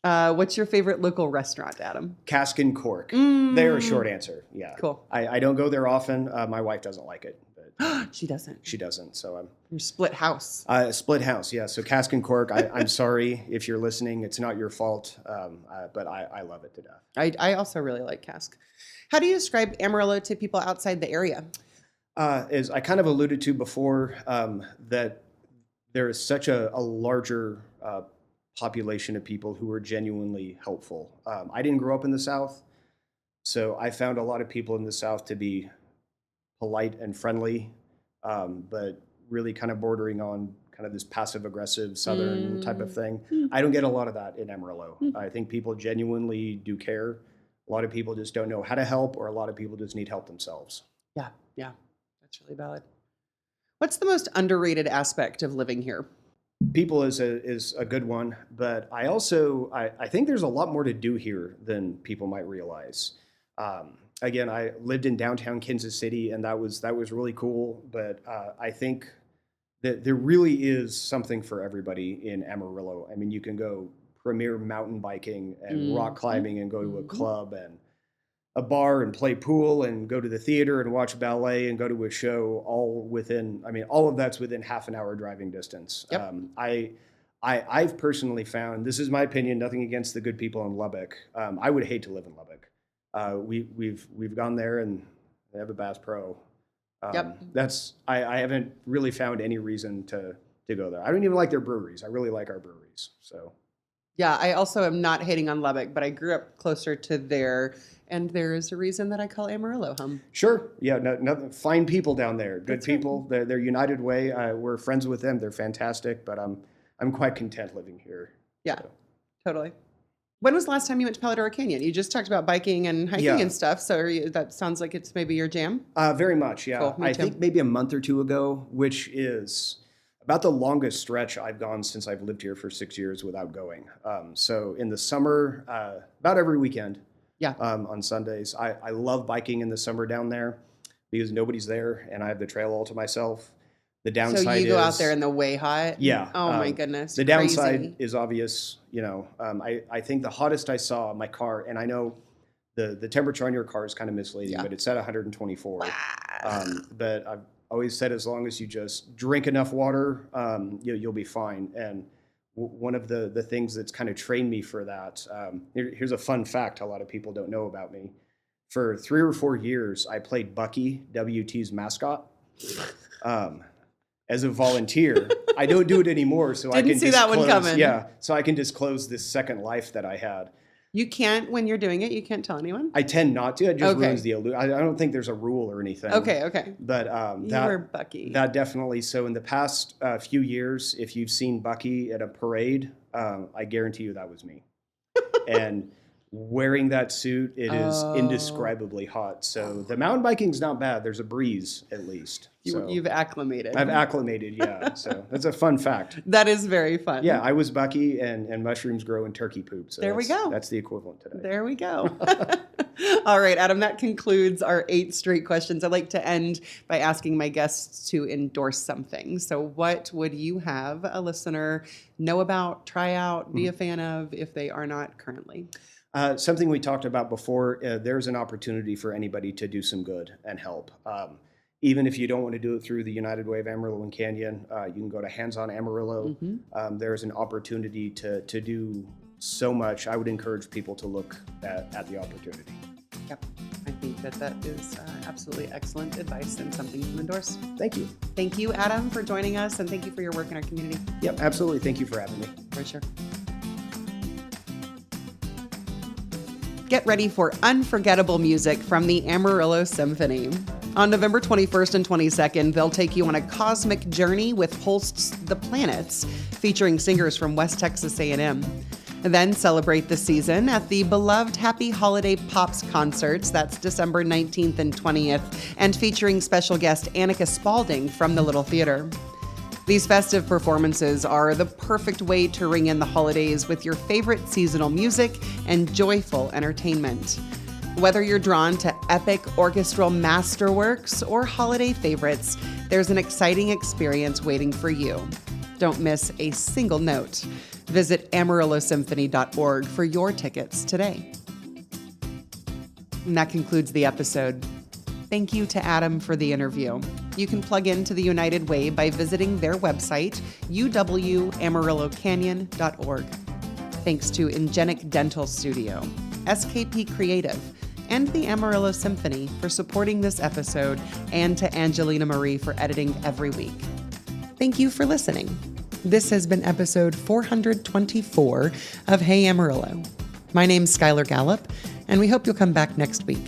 What's your favorite local restaurant, Adam?
Cask and Cork. They're a short answer. Yeah.
Cool.
I don't go there often. My wife doesn't like it.
She doesn't.
She doesn't. So I'm.
Your split house.
Split house. Yeah. So Cask and Cork. I'm sorry if you're listening. It's not your fault. But I love it to death.
I also really like Cask. How do you describe Amarillo to people outside the area?
As I kind of alluded to before, that there is such a larger population of people who are genuinely helpful. I didn't grow up in the South, so I found a lot of people in the South to be polite and friendly, but really kind of bordering on kind of this passive aggressive Southern type of thing. I don't get a lot of that in Amarillo. I think people genuinely do care. A lot of people just don't know how to help, or a lot of people just need help themselves.
Yeah, that's really valid. What's the most underrated aspect of living here?
People is a good one, but I think there's a lot more to do here than people might realize. Again, I lived in downtown Kansas City, and that was really cool. But I think that there really is something for everybody in Amarillo. I mean, you can go premier mountain biking and rock climbing and go to a club and a bar and play pool and go to the theater and watch ballet and go to a show, all of that's within half an hour driving distance.
Yep.
I've personally found, this is my opinion, nothing against the good people in Lubbock. I would hate to live in Lubbock. We've gone there and they have a Bass Pro. I haven't really found any reason to go there. I don't even like their breweries. I really like our breweries. So. Yeah,
I also am not hating on Lubbock, but I grew up closer to there, and there is a reason that I call Amarillo home. Sure. Yeah, no, fine people down there. Good That's people. Right. They're United Way. We're friends with them. They're fantastic, but I'm quite content living here. Yeah, so. Totally. When was the last time you went to Palladora Canyon? You just talked about biking and hiking and stuff, so that sounds like it's maybe your jam? Very much, yeah. Cool, I think maybe a month or two ago, which is about the longest stretch I've gone since I've lived here for 6 years without going. So in the summer, about every weekend on Sundays. I love biking in the summer down there because nobody's there and I have the trail all to myself. The downside is... So you go out there in the way hot? Yeah. Oh my goodness. The downside is obvious. I think the hottest I saw my car, and I know the temperature on your car is kind of misleading, but it's at 124. But I've always said as long as you just drink enough water, you'll be fine. And one of the things that's kind of trained me for that, here's a fun fact a lot of people don't know about me. For 3 or 4 years, I played Bucky, WT's mascot. As a volunteer. I don't do it anymore, so I can see that one coming. Yeah, so I can disclose this second life that I had. You can't, when you're doing it, you can't tell anyone? I tend not to. It just ruins the illusion. I don't think there's a rule or anything. Okay. But you were Bucky. That definitely. So in the past few years, if you've seen Bucky at a parade, I guarantee you that was me. And wearing that suit, it is indescribably hot. So the mountain biking's not bad. There's a breeze, at least. You've acclimated. I've acclimated, yeah. So that's a fun fact. That is very fun. Yeah, I was Bucky, and mushrooms grow in turkey poop. So there we go. That's the equivalent today. There we go. All right, Adam, that concludes our 8 straight questions. I'd like to end by asking my guests to endorse something. So what would you have a listener know about, try out, be a fan of if they are not currently? Something we talked about before, there's an opportunity for anybody to do some good and help. Even if you don't want to do it through the United Way of Amarillo and Canyon, you can go to Hands on Amarillo. There's an opportunity to do so much. I would encourage people to look at the opportunity. Yep. I think that is absolutely excellent advice and something to endorse. Thank you. Thank you, Adam, for joining us, and thank you for your work in our community. Yep, absolutely. Thank you for having me. For sure. Get ready for unforgettable music from the Amarillo Symphony. On November 21st and 22nd, they'll take you on a cosmic journey with Holst's The Planets, featuring singers from West Texas A&M. Then celebrate the season at the beloved Happy Holiday Pops concerts. That's December 19th and 20th, and featuring special guest Annika Spaulding from the Little Theater. These festive performances are the perfect way to ring in the holidays with your favorite seasonal music and joyful entertainment. Whether you're drawn to epic orchestral masterworks or holiday favorites, there's an exciting experience waiting for you. Don't miss a single note. Visit amarillosymphony.org for your tickets today. And that concludes the episode. Thank you to Adam for the interview. You can plug into the United Way by visiting their website, uwamarillocanyon.org. Thanks to Ingenic Dental Studio, SKP Creative, and the Amarillo Symphony for supporting this episode, and to Angelina Marie for editing every week. Thank you for listening. This has been episode 424 of Hey Amarillo. My name's Skylar Gallup, and we hope you'll come back next week.